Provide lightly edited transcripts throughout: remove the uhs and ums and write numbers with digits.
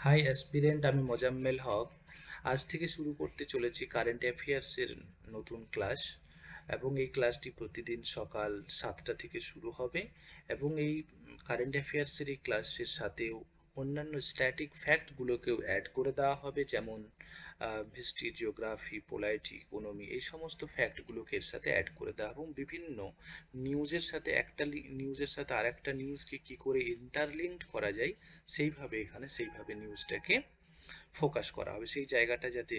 High aspirant, আমি মোজাম্মেল হক। আজ থেকে শুরু করতে চলেছি কারেন্ট অ্যাফেয়ার্সের নতুন ক্লাস। এবং এই ক্লাসটি প্রতিদিন সকাল 7টা থেকে শুরু হবে। এবং এই কারেন্ট অ্যাফেয়ার্সের এই ক্লাসের সাথেও অন্যান্য স্ট্যাটিক ফ্যাক্টগুলোকেও অ্যাড করে দেওয়া হবে, যেমন হিস্ট্রি, জিওগ্রাফি, পোলাইটি, ইকোনমি, এই সমস্ত ফ্যাক্টগুলোকে এর সাথে অ্যাড করে দেওয়া, এবং বিভিন্ন নিউজের সাথে একটা নিউজের সাথে আর একটা নিউজকে কী করে ইন্টারলিঙ্কড করা যায় সেইভাবে নিউজটাকে ফোকাস করা হবে, সেই জায়গাটা যাতে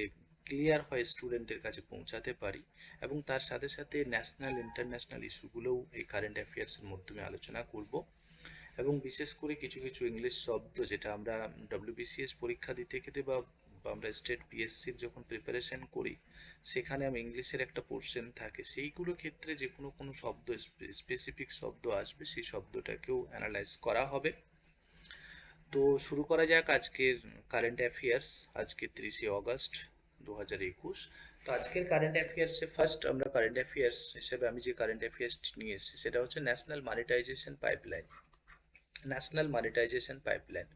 ক্লিয়ার হয় স্টুডেন্টের কাছে পৌঁছাতে পারি। এবং তার সাথে সাথে ন্যাশনাল ইন্টারন্যাশনাল ইস্যুগুলোও এই কারেন্ট অ্যাফেয়ার্সের মাধ্যমে আলোচনা করব। এবং বিশেষ করে কিছু কিছু ইংলিশ শব্দ যেটা আমরা ডব্লিউবিসিএস পরীক্ষা দিতে গেলে বা আমরা স্টেট পিএসসির যখন প্রিপারেশন করি, সেখানে আমি ইংলিশের একটা পোর্শন থাকে, সেইগুলো ক্ষেত্রে যে কোনো শব্দ, স্পেসিফিক শব্দ আসবে, সেই শব্দটাকেও অ্যানালাইজ করা হবে। তো শুরু করা যাক আজকের কারেন্ট অ্যাফেয়ার্স। আজকে 30শে অগস্ট 2021। তো আজকের কারেন্ট অ্যাফেয়ার্সে ফার্স্ট আমরা কারেন্ট অ্যাফেয়ার্স হিসেবে আমি যে কারেন্ট অ্যাফেয়ার্সটি নিয়ে এসেছি সেটা হচ্ছে national monetization pipeline. National monetization pipeline.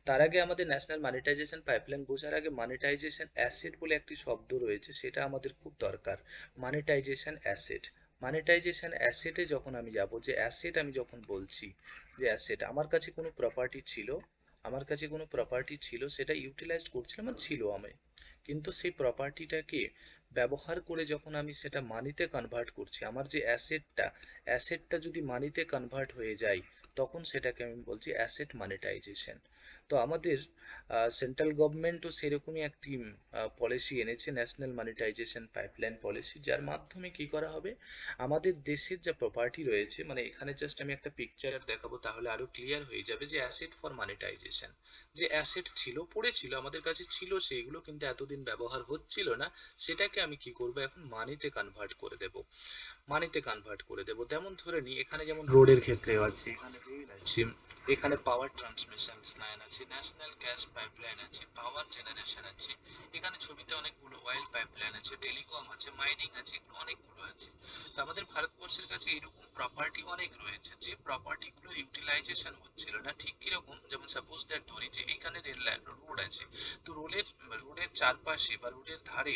তার আগে আমাদের ন্যাশনাল মনিটাইজেশন পাইপলাইন বোঝার আগে মনিটাইজেশন অ্যাসেট বলে একটি শব্দ রয়েছে, সেটা আমাদের খুব দরকার। মনিটাইজেশন অ্যাসেট, মনিটাইজেশন অ্যাসেটে যখন আমি যাব, যে অ্যাসেট আমি যখন বলছি, যে অ্যাসেট আমার কাছে কোনো প্রপার্টি ছিল, সেটা ইউটিলাইজ করছিলাম, ছিল আমি, কিন্তু সেই প্রপার্টিটাকে ব্যবহার করে যখন আমি সেটা মানিতে কনভার্ট করছি, আমার যে অ্যাসেটটা যদি মানিতে কনভার্ট হয়ে যায়, তখন সেটাকে আমি বলছি অ্যাসেট মনিটাইজেশন। তো আমাদের সেন্ট্রাল গভর্নমেন্টও সেরকমই একটি পলিসি এনেছে, ন্যাশনাল মনিটাইজেশন পাইপলাইন পলিসি, যার মাধ্যমে কি করা হবে, আমাদের দেশের যা প্রপার্টি রয়েছে, মানে এখানে জাস্ট আমি একটা পিকচার দেখাবো তাহলে আরো ক্লিয়ার হয়ে যাবে, যে অ্যাসেট ফর মনিটাইজেশন, যে অ্যাসেট ছিল, পড়েছিল, আমাদের কাছে ছিল সেইগুলো, কিন্তু এতদিন ব্যবহার হচ্ছিল না, সেটাকে আমি কি করব, এখন মানিতে কনভার্ট করে দেব। যেমন ধরে নিই, এখানে যেমন রোডের ক্ষেত্রে আছে, এখানে রেল আছে, এখানে পাওয়ার ট্রান্সমিশন লাইন আছে, ন্যাশনাল গ্যাস পাইপলাইন আছে, পাওয়ার জেনারেশন আছে, এখানে ছবিতে অনেকগুলো অয়েল পাইপলাইন আছে, টেলিকম আছে, মাইনিং আছে, অনেকগুলো আছে। তো আমাদের ভারতবর্ষের কাছে এরকম প্রপার্টি অনেক রয়েছে, যে প্রপার্টিগুলো ইউটিলাইজেশন হচ্ছিল না। ঠিক কিরকম, যেমন সাপোজ দ্যাট ধরি যে এখানে রেল লাইন, রোড আছে, তো রোডের চারপাশে বা রোডের ধারে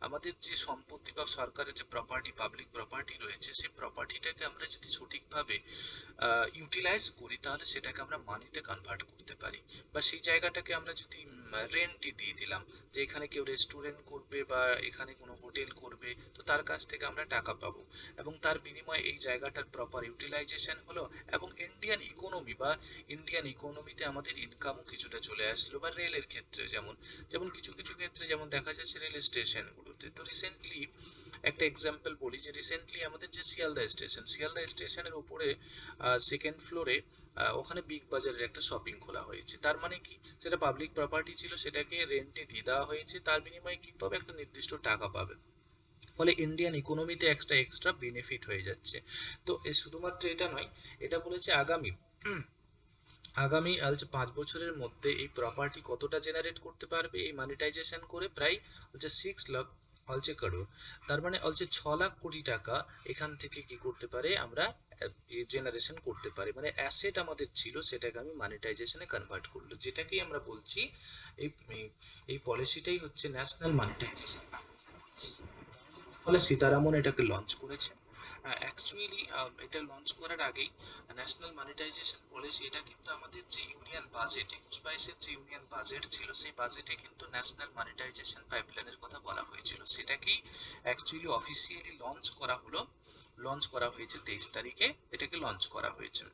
আমাদের যে সম্পত্তি বা সরকারের যে প্রপার্টি, পাবলিক প্রপার্টি রয়েছে, সেই প্রপার্টিটাকে আমরা যদি সঠিকভাবে ইউটিলাইজ করি, তাহলে সেটাকে আমরা মানিতে কনভার্ট করতে পারি। বা সেই জায়গাটাকে আমরা যদি রেন্টই দিয়ে দিলাম, যে এখানে কেউ রেস্টুরেন্ট করবে বা এখানে কোনো হোটেল করবে, তো তার কাছ থেকে আমরা টাকা পাবো, এবং তার বিনিময়ে এই জায়গাটার প্রপার ইউটিলাইজেশন হলো, এবং ইন্ডিয়ান ইকোনমিতে আমাদের ইনকামও কিছুটা চলে আসলো। বা রেলের ক্ষেত্রে যেমন, কিছু কিছু ক্ষেত্রে যেমন দেখা যাচ্ছে রেল স্টেশনগুলোতে, তো রিসেন্টলি একটা এক্সাম্পল বলি, যে রিসেন্টলি আমাদের যে শিয়ালদা স্টেশনের উপরে সেকেন্ড ফ্লোরে ওখানে বিগ বাজারের একটা শপিং খোলা হয়েছে। তার মানে কি, যেটা পাবলিক প্রপার্টি ছিল সেটাকে রেন্টে দিয়ে দেওয়া হয়েছে, তার বিনিময়ে কি পাবে, একটা নির্দিষ্ট টাকা পাবে। ফলে ইন্ডিয়ান ইকোনমিতে একটা এক্সট্রা বেনিফিট হয়ে যাচ্ছে। তো শুধুমাত্র এটা নয়, এটা বলেছে আগামী 5 বছরের মধ্যে এই প্রপার্টি কতটা জেনারেট করতে পারবে এই মনিটাইজেশন করে, প্রায় 6 লাখ করোড়। তার মানে 6 লাখ কোটি টাকা এখান থেকে কি করতে পারে, আমরা জেনারেশন করতে পারি। মানে অ্যাসেট আমাদের ছিল, সেটাকে আমি মনিটাইজেশনে কনভার্ট করলো, যেটাকেই আমরা বলছি এই এই পলিসিটাই হচ্ছে ন্যাশনাল মনিটাইজেশন। ফলে সীতারামন এটাকে লঞ্চ করেছে। অ্যাকচুয়ালি এটা লঞ্চ করার আগেই ন্যাশনাল মনিটাইজেশন পলিসি, এটা কিন্তু আমাদের যে ইউনিয়ন বাজেট, 21-22-এর যে ইউনিয়ন বাজেট ছিল, সেই বাজেটে কিন্তু ন্যাশনাল মনিটাইজেশন পাইপলাইনের কথা বলা হয়েছিল। সেটাকেই অ্যাকচুয়ালি অফিসিয়ালি লঞ্চ করা হয়েছে 23 তারিখে, এটাকে লঞ্চ করা হয়েছে।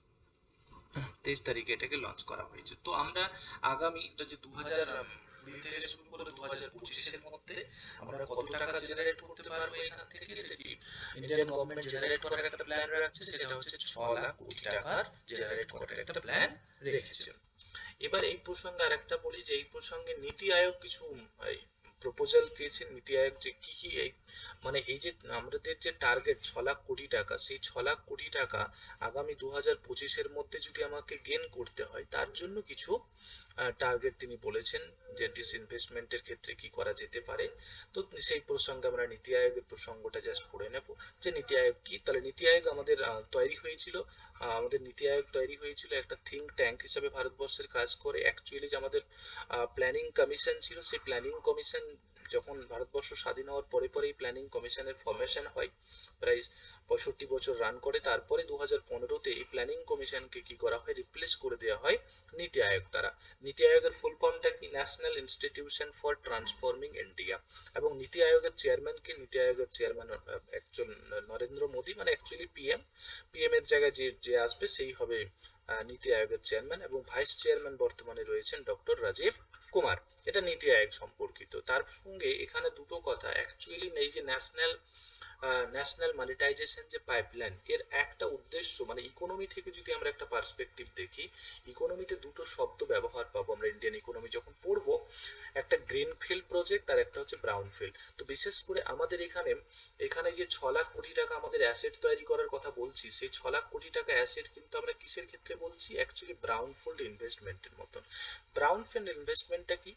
23 তারিখে এটাকে লঞ্চ করা হয়েছে। তো আমরা আগামী, এটা যে 2020 থেকে শুরু করে 2025-এর মধ্যে আমরা কত টাকা জেনারেট করতে পারবো এখান থেকে, এটা কি ইন্ডিয়ান গভর্নমেন্ট জেনারেট করার একটা প্ল্যান রাখছে, সেটা হচ্ছে 6 লাখ কোটি টাকার জেনারেট করার একটা প্ল্যান রেখেছে। এবার এই প্রসঙ্গে আরেকটা বলি, যে এই প্রসঙ্গে নীতি আয়োগ কিছু প্রপোজাল দিয়েছে। নীতি আয়োগ যে কি কি মানে এই যে আমাদের যে টার্গেট 6 লাখ কোটি টাকা, সেই 6 লাখ কোটি টাকা আগামী 2025-এর মধ্যে যদি আমাকে গেন করতে হয়, তার জন্য কিছু টার্গেট তিনি বলেছেন যে ডিসইনভেস্টমেন্টের ক্ষেত্রে কি করা যেতে পারে। তো সেই প্রসঙ্গে আমরা নীতি আয়োগের প্রসঙ্গটা জাস্ট পড়ে নেব যে নীতি আয়োগ কি। তাহলে নীতি আয়োগ আমাদের তৈরি হয়েছিল, আমাদের নীতি আয়োগ তৈরি হয়েছিল একটা থিঙ্ক ট্যাঙ্ক হিসেবে ভারতবর্ষের কাজ করে। অ্যাকচুয়ালি যে আমাদের প্ল্যানিং কমিশন ছিল, সেই প্ল্যানিং কমিশন যখন ভারতবর্ষ স্বাধীন হওয়ার পরে পরেই প্ল্যানিং কমিশনের ফরমেশন হয়, প্রায় 65 বছর রান করে। তারপরে 2015-তে এই প্ল্যানিং কমিশনকে কি করা হয়, রিপ্লেস করে দেওয়া হয় নীতি আয়োগ দ্বারা। নীতি আয়োগের ফুল ফর্মটা কি, national institution for transforming India. এবং নীতি আয়োগের চেয়ারম্যানকে, নীতি আয়োগের চেয়ারম্যান একজন নরেন্দ্র মোদী, মানে অ্যাকচুয়ালি পিএম এর জায়গায় যে যে আসবে সেই হবে নীতি আয়োগের চেয়ারম্যান। এবং ভাইস চেয়ারম্যান বর্তমানে রয়েছেন ডক্টর রাজীব কুমার। এটা নীতি আয়োগ সম্পর্কিত। তার সঙ্গে এখানে দুটো কথা অ্যাকচুয়ালি নেই, যে ন্যাশনাল মনিটাইজেশন যে পাইপলাইন, এর একটা উদ্দেশ্য, মানে ইকোনমি থেকে যদি আমরা একটা পার্সপেক্টিভ দেখি, ইকোনমিতে দুটো শব্দ ব্যবহার পাবো আমরা ইন্ডিয়ান ইকোনমি যখন পড়বো, একটা গ্রিনফিল্ড প্রজেক্ট আর একটা হচ্ছে ব্রাউনফিল্ড। তো বিশেষ করে আমাদের এখানে এখানে যে 6 লাখ কোটি টাকা আমাদের অ্যাসেট তৈরি করার কথা বলছি, সেই 6 লাখ কোটি টাকা অ্যাসেট কিন্তু আমরা কিসের ক্ষেত্রে বলছি, অ্যাকচুয়ালি ব্রাউনফিল্ড ইনভেস্টমেন্টের মতন। ব্রাউনফিল্ড ইনভেস্টমেন্টটা কি,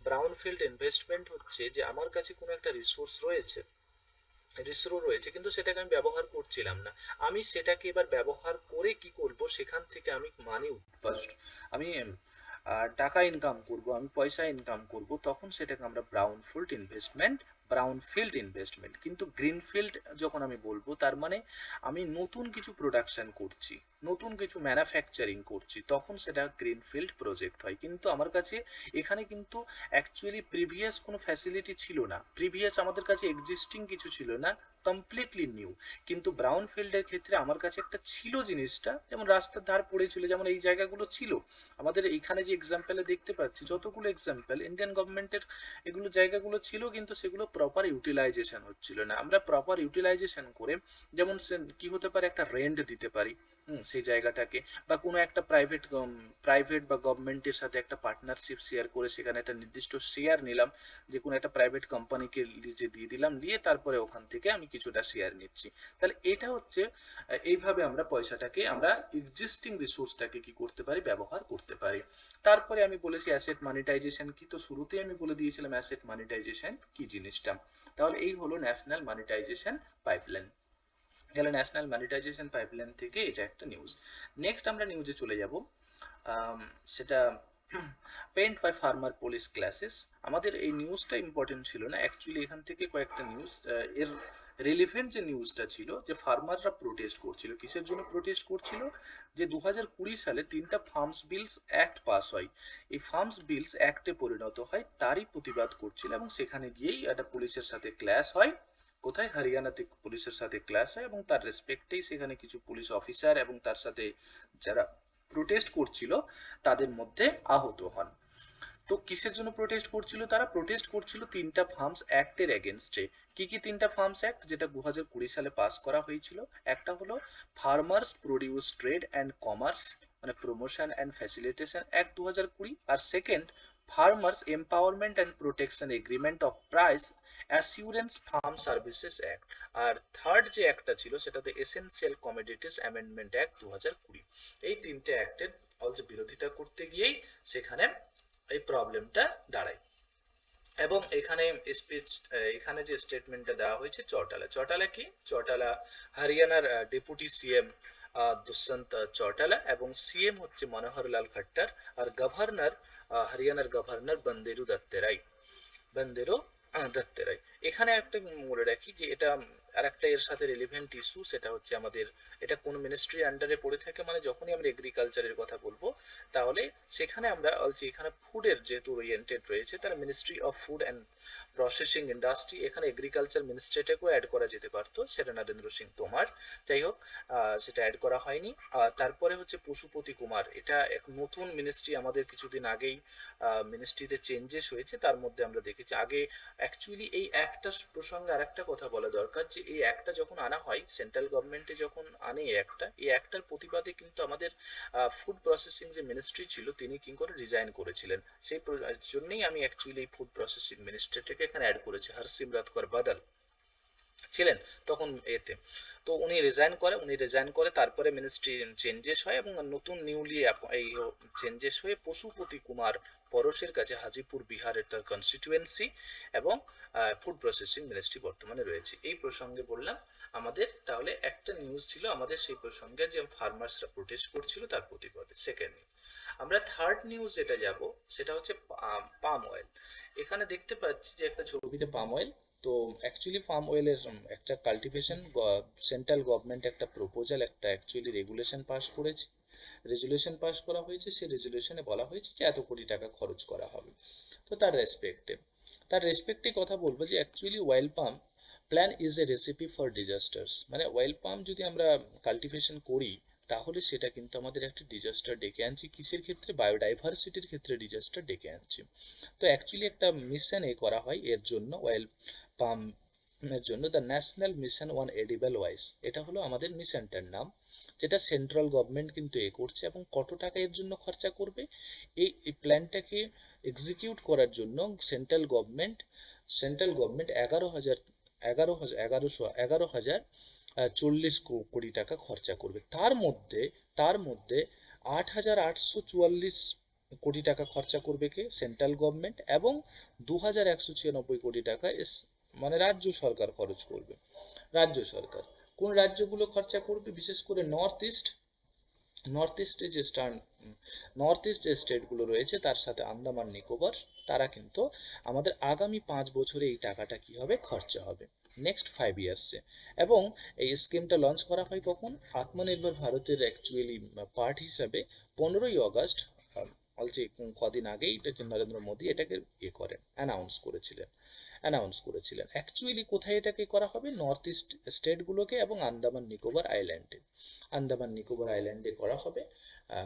ব্রাউনফিল্ড ইনভেস্টমেন্ট হচ্ছে যে আমার কাছে কোনো একটা রিসোর্স রয়েছে কিন্তু সেটাকে আমি ব্যবহার করছিলাম না, আমি সেটাকে এবার ব্যবহার করে কি করব, সেখান থেকে আমি মানি আমি টাকা ইনকাম করব, আমি পয়সা ইনকাম করব, তখন সেটাকে আমরা ব্রাউনফিল্ড ইনভেস্টমেন্ট। কিন্তু গ্রিনফিল্ড যখন আমি বলবো, তার মানে আমি নতুন কিছু প্রোডাকশন করছি, নতুন কিছু ম্যানুফ্যাকচারিং করছি, তখন সেটা গ্রিনফিল্ড প্রজেক্ট হয়। কিন্তু আমার কাছে এখানে কিন্তু অ্যাকচুয়ালি প্রিভিয়াস কোনো ফ্যাসিলিটি ছিল না, প্রিভিয়াস আমাদের কাছে এক্সিস্টিং কিছু ছিল না, কমপ্লিটলি নিউ। কিন্তু ব্রাউন ফিল্ডের ক্ষেত্রে আমার কাছে একটা ছিল জিনিসটা, যেমন রাস্তার ধার পড়েছিল, যেমন এই জায়গাগুলো ছিল আমাদের এইখানে যে এক্সাম্পলে দেখতে পাচ্ছি, যতগুলো এক্সাম্পল ইন্ডিয়ান গভর্নমেন্টের এগুলো জায়গাগুলো ছিল, কিন্তু সেগুলো প্রপার ইউটিলাইজেশন হচ্ছিল না। আমরা প্রপার ইউটিলাইজেশন করে, যেমন কি হতে পারে, একটা রেন্ট দিতে পারি সেই জায়গাটাকে, বা কোনো একটা প্রাইভেট বা গভর্নমেন্টের সাথে একটা পার্টনারশিপ শেয়ার করে সেখানে একটা নির্দিষ্ট শেয়ার নিলাম, যে কোনো একটা প্রাইভেট কোম্পানিকে লিজে দিয়ে দিলাম, দিয়ে তারপরে ওখান থেকে আমি কিছুটা শেয়ার নিচ্ছি। তাহলে এটা হচ্ছে এইভাবে আমরা পয়সাটাকে, আমরা এক্সিস্টিং রিসোর্সটাকে কি করতে পারি, ব্যবহার করতে পারি। তারপরে আমি বলেছি অ্যাসেট মানিটাইজেশন কি, তো শুরুতেই আমি বলে দিয়েছিলাম অ্যাসেট মানিটাইজেশন কি জিনিসটা। তাহলে এই হলো ন্যাশনাল মানিটাইজেশন পাইপলাইন। গেল ন্যাশনাল মানিটাইজেশন পাইপলাইন থেকে এটা একটা নিউজ। নেক্সট আমরা নিউজে চলে যাব, সেটা পেন্ট বাই ফার্মার পুলিশ ক্লাসেস। আমাদের এই নিউজটা ইম্পর্টেন্ট ছিল না অ্যাকচুয়ালি, এখান থেকে কয়েকটা নিউজ এর রিলেভেন্ট যে নিউজটা ছিল, যে ফার্মাররা প্রোটেস্ট করছিল, কিসের জন্য প্রোটেস্ট করছিল, যে 2020 সালে 3টা ফার্মস বিলস অ্যাক্ট পাস হয়, এই ফার্মস বিলস অ্যাক্টে পরিণত হয়, তারই প্রতিবাদ করছিল। এবং সেখানে গিয়েই একটা পুলিশের সাথে ক্ল্যাশ হয়, কোথায়, হরিয়ানাতে পুলিশের সাথে ক্লাস হয়, এবং তার রেসপেক্টেই সেখানে কিছু পুলিশ অফিসার এবং তার সাথে যারা প্রোটেস্ট করছিল তাদের মধ্যে আহত হন। তো কিসের জন্য প্রোটেস্ট করছিল, তারা প্রোটেস্ট করছিল 3টা ফার্মস অ্যাক্টের এগেনস্টে। কি কি 3টা ফার্মস অ্যাক্ট, যেটা 2020 সালে পাস করা হয়েছিল? একটা হলো farmers produce trade and commerce, মানে প্রমোশন অ্যান্ড ফ্যাসিলিটেশন অ্যাক্ট 2020, আর second farmers empowerment and protection agreement of price assurance farm services act. আর থার্ড যে অ্যাক্টটা ছিল সেটা হচ্ছে এসেনশিয়াল কমোডিটিস অ্যামেন্ডমেন্ট অ্যাক্ট 2020। এই 3টে অ্যাক্টের অলরেডি বিরোধিতা করতে গিয়েই সেখানে এই প্রবলেমটা দাঁড়ায়। এবং এখানে স্পিচ, এখানে যে স্টেটমেন্টটা দেওয়া হয়েছে, চৌটালা কি, চৌটালা হরিয়ানার ডেপুটি সিএম দুষ্যন্ত চৌটালা, এবং সিএম হচ্ছে মনোহর লাল খট্টার, আর গভর্নর হরিয়ানার গভর্নর বন্দেরু দত্তেরাই। এখানে একটা বলে রাখি যে এটা আর একটা এর সাথে রিলেভেন্ট ইস্যু, সেটা হচ্ছে আমাদের এটা কোন মিনিস্ট্রির আন্ডারে পড়ে থাকে, মানে যখনই আমরা এগ্রিকালচারের কথা বলবো তাহলে সেখানে আমরা অলরেডি এখানে ফুডের যেহেতু ওরিয়েন্টেড রয়েছে, তার ministry of food and processing industry, এখানে এগ্রিকালচার মিনিস্ট্রিটাকেও অ্যাড করা যেতে পারতো, সেটা নরেন্দ্র সিং তোমার। যাই হোক, সেটা অ্যাড করা হয়নি। তারপরে হচ্ছে পশুপতি কুমার, এটা এক নতুন মিনিস্ট্রি, আমাদের কিছুদিন আগেই মিনিস্ট্রিতে চেঞ্জেস হয়েছে, তার মধ্যে আমরা দেখেছি আগে। অ্যাকচুয়ালি এই একটা প্রসঙ্গে আর একটা কথা বলা দরকার, যে এই একটা যখন আনা হয়, সেন্ট্রাল গভর্নমেন্টে যখন আনে এই একটার প্রতিবাদে কিন্তু আমাদের ফুড প্রসেসিং যে মিনিস্ট্রি ছিল তিনি কি করে রিজাইন করেছিলেন। সেই জন্যই আমি অ্যাকচুয়ালি ফুড প্রসেসিং মিনিস্ট্রিটাকে এখানে অ্যাড করেছি, হরসিমরত কৌর বাদল। ছিলেন তখন এতে। তো উনি রিজাইন করে তারপরে মিনিস্ট্রি চেঞ্জেস হয় এবং নতুন নিউলি এই চেঞ্জেস হয়ে পশুপতি কুমার পরশের কাছে হাজিপুর বিহারের তার কনস্টিটিউয়েন্সি এবং ফুড প্রসেসিং মিনিস্ট্রি বর্তমানে রয়েছে। এই প্রসঙ্গে বললাম আমাদের তাহলে একটা নিউজ ছিল আমাদের সেই প্রসঙ্গে যে ফার্মার্সরা প্রোটেস্ট করছিল তার প্রতিবাদে। সেকেন্ড, আমরা থার্ড নিউজ যেটা যাব সেটা হচ্ছে পাম অয়েল। এখানে দেখতে পাচ্ছি যে একটা ছবিতে পাম অয়েল। তো অ্যাকচুয়ালি পাম অয়েলের একটা কাল্টিভেশন সেন্ট্রাল গভর্নমেন্ট একটা প্রপোজাল একটা অ্যাকচুয়ালি রেগুলেশন পাস করেছে, রেজুলেশন পাস করা হয়েছে। সেই রেজুলেশনে বলা হয়েছে যে এত কোটি টাকা খরচ করা হবে। তো তার রেসপেক্টে কথা বলবো যে actually oil palm plan is a recipe for disasters. মানে অয়েল পাম যদি আমরা কাল্টিভেশন করি তাহলে সেটা কিন্তু আমাদের একটা ডিজাস্টার ডেকে আনছে। কিসের ক্ষেত্রে? বায়োডাইভার্সিটির ক্ষেত্রে ডিজাস্টার ডেকে আনছে। তো অ্যাকচুয়ালি একটা মিশন করা হয় এর জন্য, অয়েল পাম এর জন্য the national mission on edible wise, এটা হলো আমাদের মিশনটার নাম, যেটা সেন্ট্রাল গভর্নমেন্ট কিন্তু করছে। এবং কত টাকা এর জন্য খরচা করবে? এই প্ল্যানটাকে এক্সিকিউট করার জন্য সেন্ট্রাল গভর্নমেন্ট 11,040 টাকা খরচা করবে। তার মধ্যে 8,844 কোটি টাকা খরচা করবে কে? Central government. এবং 2,196 কোটি টাকা মানে রাজ্য সরকার খরচ করবে। রাজ্য সরকার কোন রাজ্যগুলো খরচা করবে? বিশেষ করে নর্থ ইস্টে যে নর্থ ইস্ট যে স্টেটগুলো রয়েছে তার সাথে আন্দামান নিকোবর, তারা কিন্তু আমাদের আগামী 5 বছরে এই টাকাটা কি হবে? খরচা হবে নেক্সট 5 ইয়ার্সে। এবং এই স্কিমটা লঞ্চ করা হয় কখন? আত্মনির্ভর ভারতের অ্যাকচুয়ালি পার্ট হিসাবে 15ই আগস্ট, বলছি কদিন আগেই এটা নরেন্দ্র মোদী এটাকে অ্যানাউন্স করেছিলেন। অ্যাকচুয়ালি কোথায় এটাকে করা হবে? নর্থ ইস্ট স্টেটগুলোকে এবং আন্দামান নিকোবর আইল্যান্ডে করা হবে,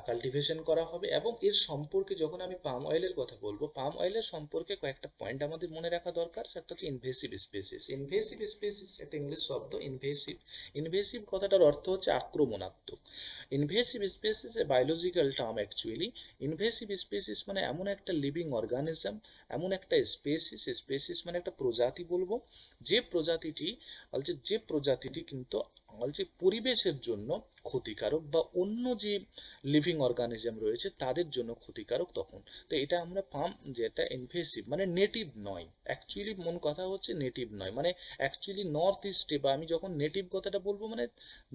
কাল্টিভেশন করা হবে। এবং এর সম্পর্কে যখন আমি পাম অয়েলের কথা বলবো, পাম অয়েলের সম্পর্কে কয়েকটা পয়েন্ট আমাদের মনে রাখা দরকার। একটা হচ্ছে ইনভেসিভ স্পেসিস একটা ইংলিশ শব্দ। ইনভেসিভ কথাটার অর্থ হচ্ছে আক্রমণাত্মক। Invasive species a biological term actually. Invasive species মানে এমন একটা লিভিং অর্গানিজম, এমন একটা স্পেসিস মানে একটা প্রজাতি বলবো, যে প্রজাতিটি কিন্তু পরিবেশের জন্য ক্ষতিকারক বা অন্য যে লিভিং অর্গানিজম রয়েছে তাদের জন্য ক্ষতিকারক তখন। তো এটা আমরা পাম, যেটা ইনভেসিভ মানে নেটিভ নয়। অ্যাকচুয়ালি মন কথা হচ্ছে নেটিভ নয়, মানে অ্যাকচুয়ালি নর্থ ইস্টে, বা আমি যখন নেটিভ কথাটা বলবো মানে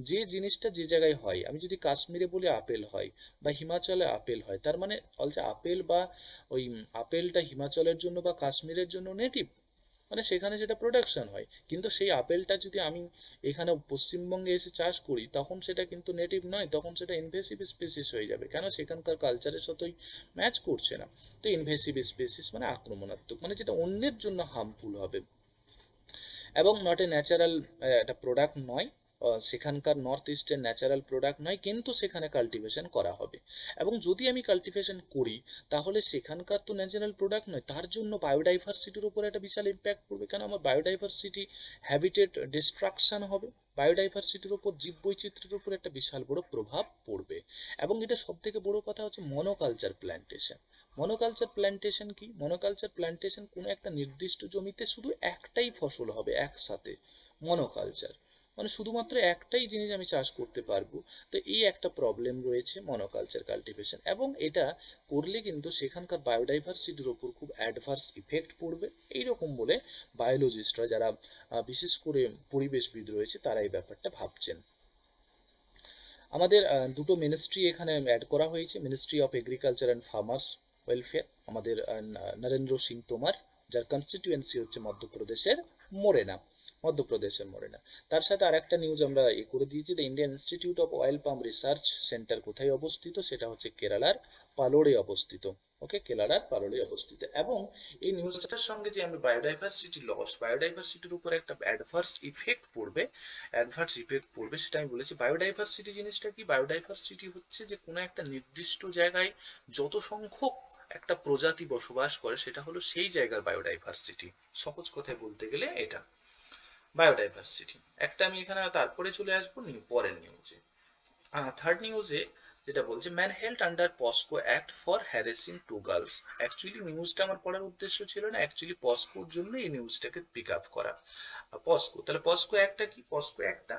যে জিনিসটা যে জায়গায় হয়, আমি যদি কাশ্মীরে বলি আপেল হয় বা হিমাচলে আপেল হয়, তার মানে আপেল বা ওই আপেলটা হিমাচলের জন্য বা কাশ্মীরের জন্য নেটিভ, মানে সেখানে সেটা প্রোডাকশন হয়। কিন্তু সেই আপেলটা যদি আমি এখানে পশ্চিমবঙ্গে এসে চাষ করি তখন সেটা কিন্তু নেটিভ নয়, তখন সেটা ইনভেসিভ স্পেসিস হয়ে যাবে। কেন? সেখানকার কালচারের সাথেই ম্যাচ করছে না। তো ইনভেসিভ স্পেসিস মানে আক্রমণাত্মক, মানে যেটা অন্যের জন্য হার্মফুল হবে এবং নট এ ন্যাচারাল একটা প্রোডাক্ট নয়। সেখানকার নর্থ ইস্টের ন্যাচারাল প্রোডাক্ট নয়, কিন্তু সেখানে কাল্টিভেশন করা হবে। এবং যদি আমি কাল্টিভেশন করি তাহলে সেখানকার তো ন্যাচারাল প্রোডাক্ট নয়, তার জন্য বায়োডাইভার্সিটির উপর একটা বিশাল ইম্প্যাক্ট পড়বে। কেন? আমার বায়োডাইভার্সিটি হ্যাবিটেট ডিস্ট্রাকশন হবে, বায়োডাইভার্সিটির উপর, জীববৈচিত্র্যের উপর একটা বিশাল বড় প্রভাব পড়বে। এবং এটা সব থেকে বড় কথা হচ্ছে মনোকালচার প্ল্যান্টেশন কি? মনোকালচার প্ল্যান্টেশন কোনো একটা নির্দিষ্ট জমিতে শুধু একটাই ফসল হবে একসাথে। মনোকালচার মানে শুধুমাত্র একটাই জিনিস আমি চাষ করতে পারবো। তো এই একটা প্রবলেম রয়েছে মনোকালচার কাল্টিভেশন, এবং এটা করলে কিন্তু সেখানকার বায়োডাইভার্সিটির ওপর খুব অ্যাডভার্স ইফেক্ট পড়বে। এইরকম বলে বায়োলজিস্টরা, যারা বিশেষ করে পরিবেশবিদ রয়েছে, তারা এই ব্যাপারটা ভাবছেন। আমাদের দুটো মিনিস্ট্রি এখানে অ্যাড করা হয়েছে, ministry of agriculture and farmers welfare, আমাদের নরেন্দ্র সিং তোমার, যার কনস্টিটিউয়েন্সি হচ্ছে মধ্যপ্রদেশের মোরেনা। তার সাথে আর একটা নিউজ আমরা করে দিয়েছি, the Indian institute of oil pump research centre কোথায় অবস্থিত? সেটা হচ্ছে কেরালার পালোড়ে অবস্থিত। ওকে, কেরালার পালোড়ে অবস্থিত। এবং এই নিউজটার সঙ্গে যে আমি বায়োডাইভার্সিটির উপর একটা অ্যাডভার্স ইফেক্ট পড়বে সেটা আমি বলেছি। বায়োডাইভার্সিটি জিনিসটা কি? বায়োডাইভার্সিটি হচ্ছে যে কোনো একটা নির্দিষ্ট জায়গায় যত সংখ্যক একটা প্রজাতি বসবাস করে সেটা হলো সেই জায়গার বায়োডাইভার্সিটি। সহজ কথায় বলতে গেলে এটা বায়োডাইভার্সিটি। একটা আমি এখানে তারপরে চলে আসবো পরের নিউজে। থার্ড নিউজে যেটা বলছে man held under POCSO act for harassing two girls. Actually নিউজটা আমার পড়ার উদ্দেশ্য ছিল না, অ্যাকচুয়ালি পস্কোর জন্য এই নিউজটাকে পিক আপ করা। পস্কো, তাহলে পস্কো অ্যাক্টটা কি? পস্কো অ্যাক্টটা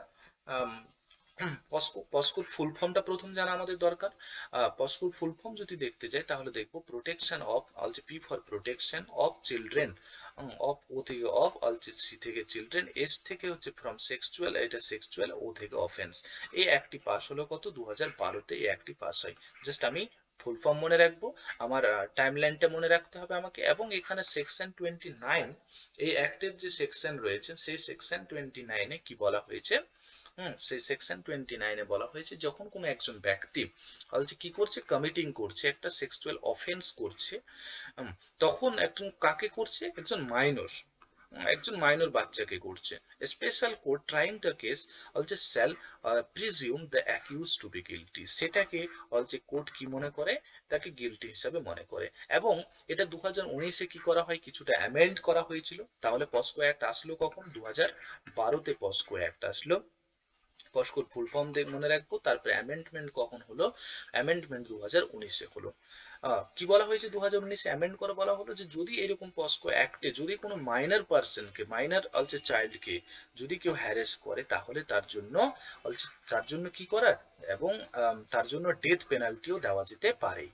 পস্কোর ফুল ফর্মটা প্রথম জানা আমাদের দরকার। পস্কোর ফুল ফর্ম যদি দেখতে যাই তাহলে দেখবো প্রোটেকশন অফ, অলছে P for protection of children, of, O থেকে অফ, অলছে সি থেকে চিলড্রেন, এস থেকে হচ্ছে ফ্রম সেক্সুয়াল, এটা সেক্সুয়াল, ও থেকে অফেন্স। এই অ্যাক্টটি পাস হলো কত? 2012-তে এই অ্যাক্টটি পাস হয়। জাস্ট আমি ফুল ফর্ম মনে রাখবো, আমার টাইম লাইনটা মনে রাখতে হবে আমাকে। এবং এখানে সেকশন 29, এই অ্যাক্টের যে সেকশন রয়েছে সেই সেকশন 29-এ কি বলা হয়েছে? সেই সেকশন 29-এ বলা হয়েছে যখন কোনো একজন ব্যক্তি অলরেডি কি করছে, কমিটিং করছে, একটা সেক্সুয়াল অফেন্স করছে, তখন একজন কাকে করছে? একজন মাইনর, একজন মাইনর বাচ্চাকে করছে। Special court trying the case also shall presume the accuse to be guilty, সেটাকে অলসো কোর্ট কি মনে করে? তাকে গিলটি হিসাবে মনে করে। এবং এটা 2019-এ কি করা হয়? কিছুটা অ্যামেন্ড করা হয়েছিল। তাহলে পস্কো অ্যাক্ট আসলো কখন? 2012-তে পস্কো অ্যাক্ট আসলো। পস্কোর ফুল ফর্ম মনে রাখবো, তারপরে অ্যামেন্ডমেন্ট কখন হলো? অ্যামেন্ডমেন্ট 2019-এ হলো। কি বলা হয়েছে 2019-এ অ্যামেন্ড করে? বলা হলো যে যদি এরকম পস্কো অ্যাক্টে যদি কোনো মাইনর পার্সনকে, মাইনর অলসো চাইল্ডকে যদি কেউ হ্যারেস করে তাহলে তার জন্য অলসো, তার জন্য কি করা, এবং তার জন্য ডেথ পেনাল্টিও দেওয়া যেতে পারে।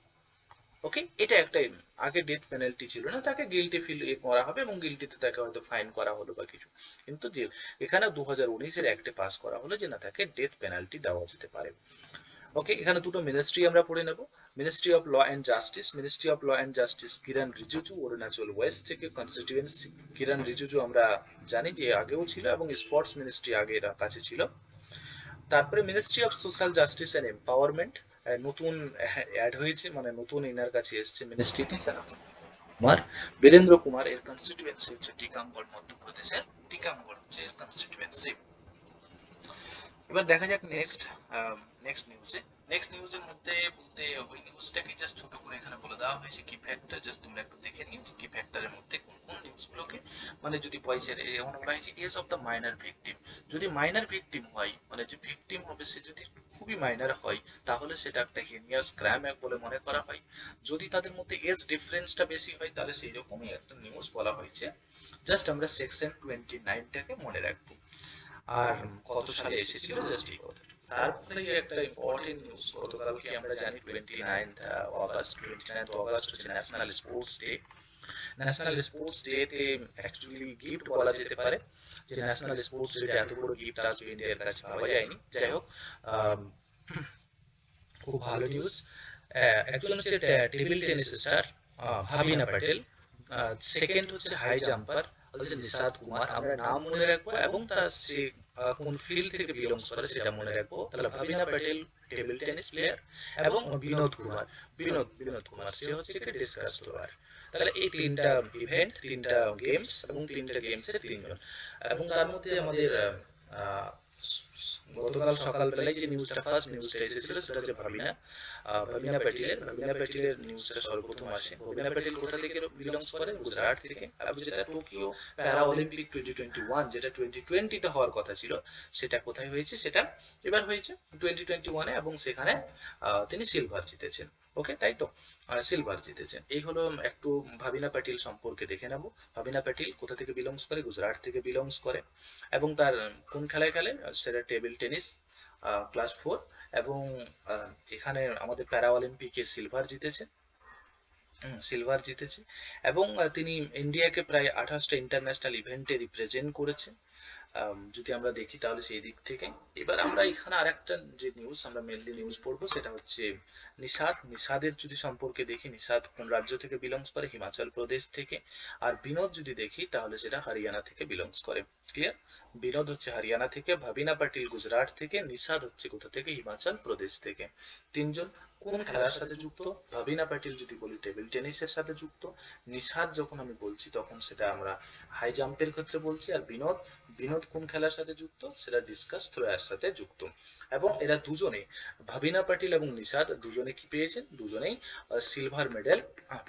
ওকে, এটা একটা, আগে ডেথ পেনাল্টি ছিল না, তাকে গিলটি ফিল করা হবে এবং গিলটিতে তাকে হয়তো ফাইন করা হলো বা কিছু। কিন্তু যে এখানে 2019-এর অ্যাক্টে পাস করা হলো যে না, তাকে ডেথ পেনাল্টি দেওয়া যেতে পারে। ওকে, এখানে দুটো মিনিস্ট্রি আমরা পড়ে নেব। Ministry of law and justice, ministry of law and justice Kiren Rijiju, Arunachal west থেকে কনস্টিটিউয়েন্সি। কিরণ রিজিজু আমরা জানি যে আগেও ছিল, এবং স্পোর্টস মিনিস্ট্রি আগে এরা কাছে ছিল। তারপরে ministry of social justice and empowerment, নতুন অ্যাড হয়েছে, মানে নতুন এনার কাছে এসছে মিনিস্ট্রিটি, কুমার, বীরেন্দ্র কুমার। এর কনস্টিটিউয়েন্সি হচ্ছে টিকামগড়, মধ্যপ্রদেশের টিকামগড় হচ্ছে এর কনস্টিটিউয়েন্সি। এবার দেখা যাক নেক্সট, নেক্সট নিউজে। নেক্সট নিউজের মধ্যে বলতে ওই নিউজটাকে জাস্ট ছোট করে এখানে বলে দেওয়া হয়েছে কি ফ্যাক্টর, জাস্ট তোমরা একটু দেখে নিও কি ফ্যাক্টরের মধ্যে কোন কোন নিউজগুলোকে, মানে যদি পয়সার এমন বলা হয়েছে age of the minor victim, যদি মাইনর ভিকটিম হয়, মানে যে ভিকটিম হবে সে যদি খুবই মাইনর হয় তাহলে সেটা একটা হিনিয়াস ক্রাইম বলে মনে করা হয়। যদি তাদের মধ্যে এজ ডিফারেন্সটা বেশি হয় তাহলে সেই রকমই একটা নিউজ বলা হয়েছে। জাস্ট আমরা সেকশন 29টাকে মনে রাখবো। আর কত সালে এসেছিল জাস্ট এই কথা। তারপরে একটা ইম্পর্টেন্ট নিউজ, গতকালকে আমরা জানি 29th অগাস্ট হচ্ছে national sports day. National sports day তে অ্যাকচুয়ালি গিফট বলা যেতে পারে, যে ন্যাশনাল স্পোর্টস ডে তে এত বড় গিফট আসবে ইন্ডিয়ার কাছে পাওয়া যায়নি। যাই হোক, খুব ভালো নিউজ। একজন হচ্ছে table tennis star Bhavina Patel, second হচ্ছে হাই জাম্পার হচ্ছে নিশাদ কুমার। আমরা নাম মনে রাখবো এবং তার সে কোন ফিল্ড থেকে বিলংস করে সেটা মনে রাখবো। তাহলে ভাবিনা প্যাটেল টেবিল টেনিস প্লেয়ার, এবং বিনোদ কুমার, বিনোদ কুমার সে হচ্ছে কি ডিসকাস থ্রোয়ার। তাহলে এই তিনটা ইভেন্ট, তিনটা গেমস, এবং তিনটা গেমসের তিনজন। এবং তার মধ্যে আমাদের আহ, গতকাল সকালবেলায় যে নিউজটা, ফার্স্ট নিউজটা এসেছিল সেটা হচ্ছে ভাবিনা প্যাটেলের নিউজটা সর্বপ্রথম আসে। ভাবিনা প্যাটেল কোথা থেকে বিলংস করে? গুজরাট থেকে। এবং যেটা টোকিও প্যারা অলিম্পিক 2021, যেটা 2020-তে হওয়ার কথা ছিল, সেটা কোথায় হয়েছে? সেটা এবার হয়েছে 2021-এ, এবং সেখানে তিনি সিলভার জিতেছেন। ওকে, তাই তো, সিলভার জিতেছেন। এই হলো একটু ভাবিনা প্যাটেল সম্পর্কে দেখে নেব। ভাবিনা প্যাটেল কোথা থেকে বিলংস করে? গুজরাট থেকে বিলংস করে। এবং তার কোন খেলায় খেলে? সেটা টেবিল টেনিস, ক্লাস 4। এবং এখানে আমাদের প্যারা অলিম্পিকে সিলভার জিতেছে, সিলভার জিতেছে। এবং তিনি ইন্ডিয়াকে প্রায় 28টা ইন্টারন্যাশনাল ইভেন্টে রিপ্রেজেন্ট করেছে। যদি আমরা দেখি তাহলে সেই দিক থেকে। এবার আমরা এখানে আরেকটা যে নিউজ, আমরা মেনলি নিউজ পড়বো সেটা হচ্ছে নিষাদের যদি সম্পর্কে দেখি, নিষাদ কোন রাজ্য থেকে বিলংস করে? হিমাচল প্রদেশ থেকে। আর বিনোদ যদি দেখি তাহলে সেটা হরিয়ানা থেকে বিলংস করে। ক্লিয়ার? বিনোদ হচ্ছে হরিয়ানা থেকে, ভাবিনা পাটিল গুজরাট থেকে, নিষাদ হচ্ছে কোথা থেকে? হিমাচল প্রদেশ থেকে। তিনজন কোন খেলার সাথে যুক্ত? ভাবিনা পাটিল যদি বলি টেবিল টেনিসের সাথে যুক্ত, নিষাদ যখন আমি বলছি তখন সেটা আমরা হাই জাম্পের ক্ষেত্রে বলছি, আর বিনোদ, বিনোদ কোন খেলার সাথে যুক্ত? সেটা ডিসকাস থ্রোয়ার সাথে যুক্ত। এবং এরা দুজনে, ভাবিনা পাটিল এবং নিষাদ দুজনে কি পেয়েছেন? দুজনেই সিলভার মেডেল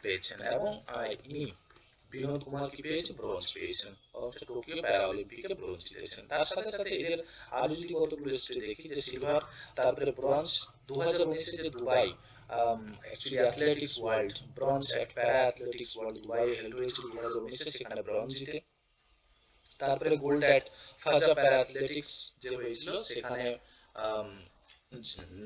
পেয়েছেন। এবং ইনি বিনোদ কুমার কি পেয়েছে, ব্রোঞ্জ পেয়েছেন, অর্থাৎ টোকিও প্যারা অলিম্পিকে ব্রোঞ্জ জিতেছেন। তার সাথে সাথে এদের আরো যদি কতগুলো স্টেট দেখি, যে সিলভার, তারপরে ব্রোঞ্জ 2019-এ যে Dubai actually athletics world bronze at para athletics world Dubai held হয়েছিল 2019-এ, সেখানে ব্রোঞ্জ জিতে। তারপরে গোল্ড অ্যাট ফাজা প্যারা অ্যাথলেটিক্স যে হয়েছিল সেখানে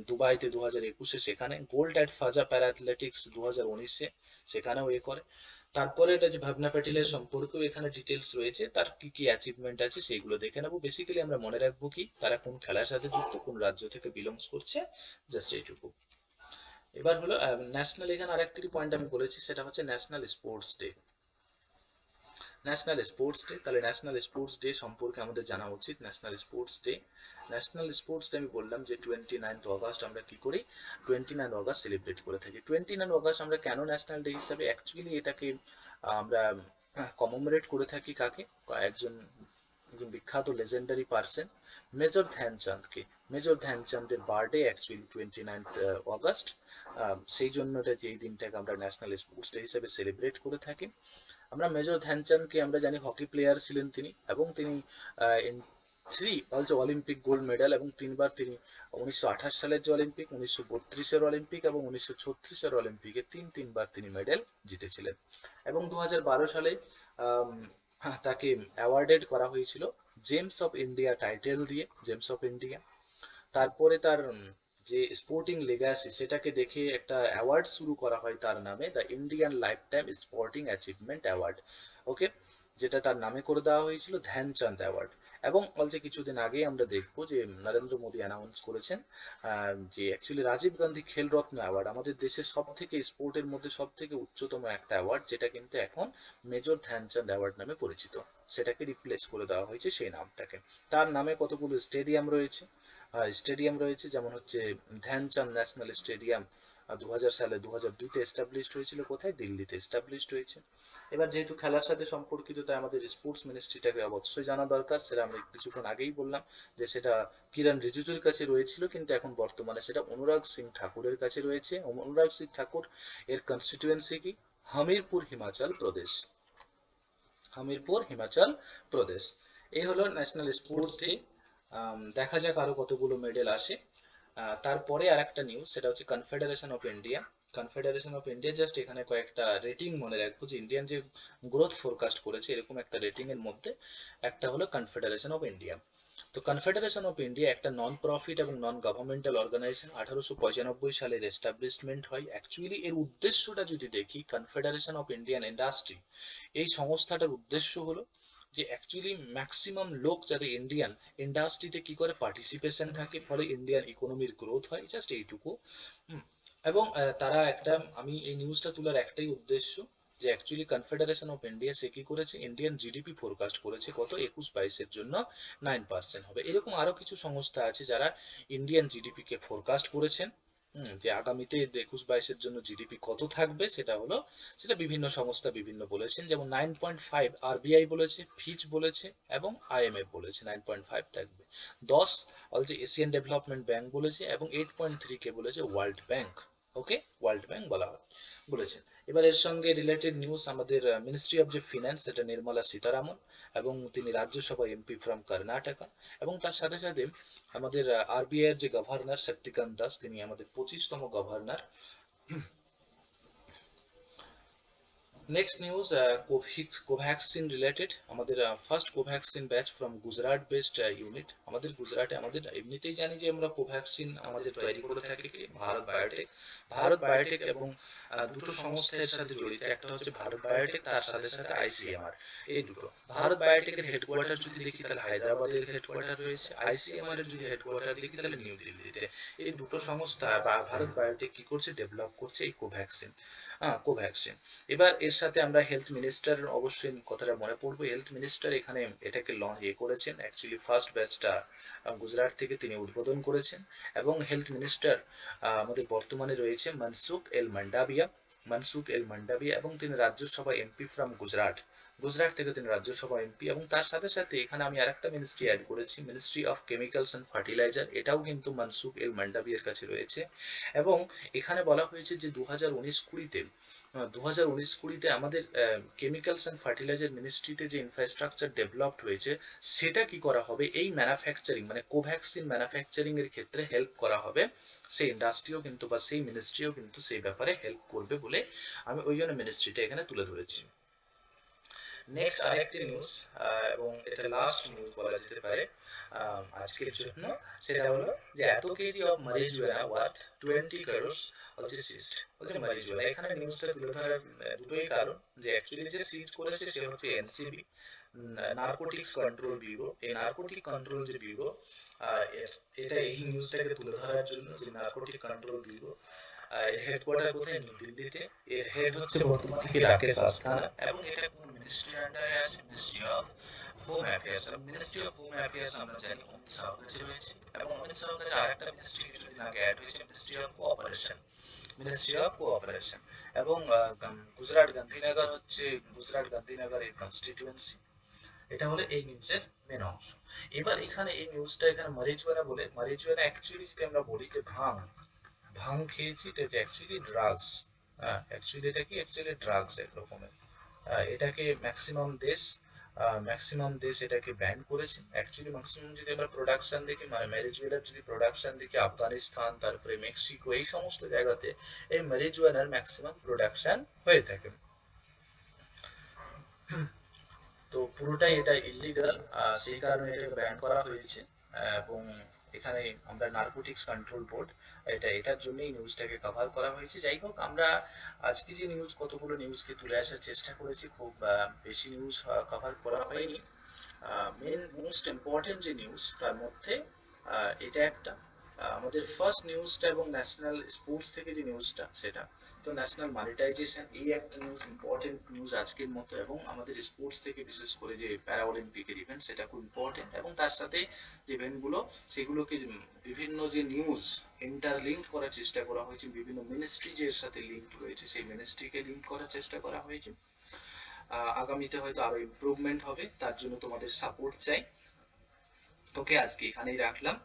দুবাইতে 2021-এ, সেখানে গোল্ড অ্যাট ফাজা প্যারা অ্যাথলেটিক্স 2019-এ সেখানেও করে। তারপরে এটা যে ভাবনা প্যাটেলের সম্পর্কেও এখানে ডিটেলস রয়েছে, তার কি কি অ্যাচিভমেন্ট আছে সেইগুলো দেখে নেবো। বেসিক্যালি আমরা মনে রাখবো কি তারা কোন খেলার সাথে যুক্ত, কোন রাজ্য থেকে বিলংস করছে, জাস্ট এইটুকু। এবার হলো ন্যাশনাল, এখানে আরেকটি পয়েন্ট আমি বলেছি, সেটা হচ্ছে national sports day. National sports day, তাহলে ন্যাশনাল স্পোর্টস ডে সম্পর্কে আমাদের জানা উচিত। ন্যাশনাল স্পোর্টস ডে আমি বললাম যে 29 অগাস্ট আমরা কি করি, 29 অগাস্ট সেলিব্রেট করে থাকি। 29 অগাস্ট আমরা কেন ন্যাশনাল ডে হিসাবে, অ্যাকচুয়ালি এটাকে আমরা কমেমোরেট করে থাকি কাকে, একজন বিখ্যাত লেজেন্ডারি পার্সন মেজর ধ্যানচাঁদকে। মেজর ধ্যানচাঁদের বার্থডে অ্যাকচুয়ালি 29 অগাস্ট। সেই জন্য যে এই দিনটাকে আমরা ন্যাশনাল স্পোর্টস ডে হিসেবে সেলিব্রেট করে থাকি। আমরা মেজর ধ্যানচাঁদকে আমরা জানি হকি প্লেয়ার ছিলেন তিনি, এবং তিনি in 3 also Olympic gold medal, এবং 3বার তিনি 1928 সালের যে অলিম্পিক, 1932-এর অলিম্পিক এবং 1936-এর অলিম্পিকে তিনবার তিনি মেডেল জিতেছিলেন। এবং 2012 সালে তাকে অ্যাওয়ার্ডেড করা হয়েছিল জেমস অফ ইন্ডিয়া টাইটেল দিয়ে, জেমস অফ ইন্ডিয়া। তারপরে তার যে স্পোর্টিং লেগাসি সেটাকে দেখে একটা অ্যাওয়ার্ড শুরু করা হয় তার নামে, the Indian life time sporting achievement award, okay, যেটা তার নামে করে দেওয়া হয়েছিল ধ্যানচাঁদ অ্যাওয়ার্ড। এবং বলছে কিছুদিন আগেই আমরা দেখবো যে নরেন্দ্র মোদী অ্যানাউন্স করেছেন যে অ্যাকচুয়ালি রাজীব গান্ধী খেলরত্ন অ্যাওয়ার্ড, আমাদের দেশের সব থেকে স্পোর্টের মধ্যে সব থেকে উচ্চতম একটা অ্যাওয়ার্ড, যেটা কিন্তু এখন মেজর ধ্যানচাঁদ অ্যাওয়ার্ড নামে পরিচিত, সেটাকে রিপ্লেস করে দেওয়া হয়েছে সেই নামটাকে। তার নামে কতগুলো স্টেডিয়াম রয়েছে, যেমন হচ্ছে ধ্যানচাঁদ ন্যাশনাল স্টেডিয়াম 2000 সালে 2002-তে এস্টাবলিশড হয়েছিল, কোথায়, দিল্লিতে এস্টাবলিশড হয়েছে। এবার যেহেতু খেলার সাথে সম্পর্কিত, তাই আমাদের স্পোর্টস মিনিস্ট্রিটাকে অবশ্যই জানা দরকার, সেটা আমরা কিছুক্ষণ আগেই বললাম যে সেটা কিরণ রিজিজুর কাছে রয়েছিল, কিন্তু এখন বর্তমানে সেটা অনুরাগ সিং ঠাকুরের কাছে রয়েছে। অনুরাগ সিং ঠাকুর এর কনস্টিটিউয়েন্সি কি, হামিরপুর হিমাচল প্রদেশ, হামিরপুর হিমাচল প্রদেশ। এই হলো ন্যাশনাল স্পোর্টস ডে। দেখা যাক আরো কতগুলো মেডেল আসে। তারপরে আর একটা নিউজ, সেটা হচ্ছে confederation of India. Confederation of India, just এখানে কয়েকটা রেটিং মনে রাখবো, যে ইন্ডিয়ান যে গ্রোথ ফোরকাস্ট করেছে এরকম একটা রেটিং এর মধ্যে একটা হলো কনফেডারেশন অফ ইন্ডিয়া। তো কনফেডারেশন অফ ইন্ডিয়া একটা নন প্রফিট এবং নন গভর্নমেন্টাল অর্গানাইজেশন, 1895 সালের এস্টাবলিশমেন্ট হয়। অ্যাকচুয়ালি এর উদ্দেশ্যটা যদি দেখি, কনফেডারেশন অফ ইন্ডিয়ান ইন্ডাস্ট্রি, এই সংস্থাটার উদ্দেশ্য হলো যে অ্যাকচুয়ালি ম্যাক্সিমাম লোক যাতে ইন্ডিয়ান ইন্ডাস্ট্রিতে কি করে পার্টিসিপেশন থাকে, ফলে ইন্ডিয়ান ইকোনমির গ্রোথ হয়, জাস্ট এইটুকু। এবং তারা একটা, আমি এই নিউজটা তোলার একটাই উদ্দেশ্য, যে অ্যাকচুয়ালি কনফেডারেশন অফ ইন্ডিয়া সে কি করেছে, ইন্ডিয়ান জিডিপি ফোরকাস্ট করেছে কত, 21-22-এর জন্য 9% হবে। এরকম আরো কিছু সংস্থা আছে যারা ইন্ডিয়ান জিডিপি কে ফোরকাস্ট করেছেন, যে আগামীতে 21-22-এর জন্য জিডিপি কত থাকবে, সেটা বিভিন্ন সংস্থা বিভিন্ন বলেছেন, যেমন 9.5 আরবিআই বলেছে, ফিচ বলেছে এবং আইএমএফ বলেছে 9.5 থাকবে। 10 অলরেডি এশিয়ান ডেভেলপমেন্ট ব্যাংক বলেছে, এবং 8.3 কে বলেছে ওয়ার্ল্ড ব্যাংক, ওকে, ওয়ার্ল্ড ব্যাংক বলেছেন। এবার এর সঙ্গে রিলেটেড নিউজ, আমাদের মিনিস্ট্রি অফ যে ফিনান্স, এটা নির্মলা সীতারামন, এবং তিনি রাজ্যসভা এমপি ফ্রম কর্ণাটকা, এবং তার সাথে সাথে আমাদের আরবিআই এর যে গভর্নর শক্তিকান্ত দাস, তিনি আমাদের 25তম governor. Next news, Covaxin related, আমাদের first Covaxin batch from Gujarat based unit. আমাদের গুজরাটে, আমাদের এমনিতেই জানি যে আমরা কোভ্যাক্সিন আমাদের তৈরি করে থাকি কি, ভারত বায়োটেক এবং দুটো সংস্থা এর সাথে জড়িত, একটা হচ্ছে ভারত বায়োটেক, তার সাথে সাথে আইসিএমআর, এই দুটো। ভারত বায়োটেকের হেডকোয়ার্টার যদি দেখি তাহলে হায়দ্রাবাদের হেডকোয়ার্টার রয়েছে, আইসিএমআর এর যদি হেডকোয়ার্টার দেখি তাহলে নিউ দিল্লিতে। এই দুটো সংস্থা বা ভারত বায়োটেক কি করছে, ডেভেলপ করছে এই কোভ্যাক্সিন। এবার এর সাথে আমরা হেলথ মিনিস্টার অবশ্যই কথাটা মনে পড়বে, হেলথ মিনিস্টার এখানে এটাকে করেছেন, অ্যাকচুয়ালি ফার্স্ট ব্যাচটা গুজরাট থেকে তিনি উদ্বোধন করেছেন। এবং হেলথ মিনিস্টার আমাদের বর্তমানে রয়েছে মনসুখ এল মান্ডাভিয়া, এবং তিনি রাজ্যসভা এমপি ফ্রম গুজরাট, গুজরাট থেকে তিনি রাজ্যসভা এমপি, এবং তার সাথে সাথে এখানে আমি আরেকটা মিনিস্ট্রি অ্যাড করেছি, ministry of chemicals and fertiliser. এটাও কিন্তু মনসুখ এল মান্ডাভিয়ার কাছে রয়েছে। এবং এখানে বলা হয়েছে যে 2019-20 2019-20 আমাদের কেমিক্যালস অ্যান্ড ফার্টিলাইজার মিনিস্ট্রিতে যে ইনফ্রাস্ট্রাকচার ডেভেলপড হয়েছে সেটা কি করা হবে, এই ম্যানুফ্যাকচারিং মানে কোভ্যাক্সিন ম্যানুফ্যাকচারিং এর ক্ষেত্রে হেল্প করা হবে। সেই ইন্ডাস্ট্রিও কিন্তু বা সেই মিনিস্ট্রিও কিন্তু সেই ব্যাপারে হেল্প করবে বলে আমি ওই জন্য মিনিস্ট্রিটা এখানে তুলে ধরেছি। নেক্সট আরেকটি নিউজ, এবং এটা লাস্ট নিউজ বলা যেতে পারে আজকের জন্য, সেটা হলো যে এত KG of marijuana worth 20 crores হচ্ছে সিজড। বলছে মারিজুয়ানা, এখানে নিউজটা তুলে ধরার দুটোই কারণ, যে অ্যাকচুয়ালি যে সিজ করেছে সে হচ্ছে এনসিবি, নারকোটিক্স কন্ট্রোল ব্যুরো। এই নারকোটিক কন্ট্রোল যে ব্যুরো, এটা এই নিউজটাকে তুলে ধরার জন্য যে নারকোটিক কন্ট্রোল ব্যুরো এর হেডকোয়ার্টার কোথায়, নিউ দিল্লিতে। এর হেড হচ্ছে বর্তমানে কি রাকেশ আস্থানা, এবং এটা কোন মিনিস্ট্রির আন্ডারে আছে, ministry of home affairs. Ministry of home affairs আমরা জানি অমিত শাহর কাছে রয়েছে, এবং অমিত শাহর কাছে আরেকটা মিনিস্ট্রি কিছুদিন আগে অ্যাড হয়েছে, ministry of cooperation, ministry of cooperation. এবং গুজরাট গান্ধীনগর হচ্ছে গুজরাট গান্ধীনগর এর কনস্টিটিউয়েন্সি। এটা হলো এই নিউজের মেন অংশ। এবার এখানে এই নিউজটা এখানে মারিজুয়ানা বলে, মারিজুয়ানা অ্যাকচুয়ালি যদি আমরা বলি যে ভাং, ভাং খেয়েছি, এটা যে অ্যাকচুয়ালি ড্রাগস। হ্যাঁ, অ্যাকচুয়ালি এটা কি, অ্যাকচুয়ালি ড্রাগস এক রকমের। এটাকে ম্যাক্সিমাম দেশ এটাকে ব্যান করেছে। অ্যাকচুয়ালি ম্যাক্সিমাম যদি আমরা প্রোডাকশন দেখি, মানে ম্যারিজুয়েলার যদি প্রোডাকশন দেখি, আফগানিস্তান, তারপরে মেক্সিকো, এই সমস্ত জায়গাতে এই ম্যারিজুয়ানার ম্যাক্সিমাম প্রোডাকশন হয়ে থাকে। তো পুরোটাই এটা ইলিগাল, সেই কারণে এটাকে ব্যান করা হয়েছে। এবং এখানে আমরা নারকোটিক্স কন্ট্রোল বোর্ড, এটার জন্যই নিউজটাকে কভার করা হয়েছে। যাই হোক, আমরা আজকে যে নিউজ, কতগুলো নিউজকে তুলে আসার চেষ্টা করেছি, খুব বেশি নিউজ কভার করা হয়নি। মেন মোস্ট ইম্পর্টেন্ট যে নিউজ তার মধ্যে এটা একটা, আমাদের ফার্স্ট নিউজটা এবং ন্যাশনাল স্পোর্টস থেকে যে নিউজটা সেটা, তো ন্যাশনাল মনিটাইজেশন, এই একটা নিউজ, ইম্পর্টেন্ট নিউজ আজকের মতো। এবং আমাদের স্পোর্টস থেকে বিশেষ করে যে প্যারা অলিম্পিকের ইভেন্ট, সেটা খুব ইম্পর্টেন্ট। এবং তার সাথে যে ইভেন্টগুলো, সেগুলোকে বিভিন্ন যে নিউজ ইন্টারলিঙ্ক করার চেষ্টা করা হয়েছে, বিভিন্ন মিনিস্ট্রি যে এর সাথে লিঙ্ক রয়েছে সেই মিনিস্ট্রিকে লিঙ্ক করার চেষ্টা করা হয়েছে। আগামীতে হয়তো আরো ইমপ্রুভমেন্ট হবে, তার জন্য তোমাদের সাপোর্ট চাই। ওকে, আজকে এখানেই রাখলাম।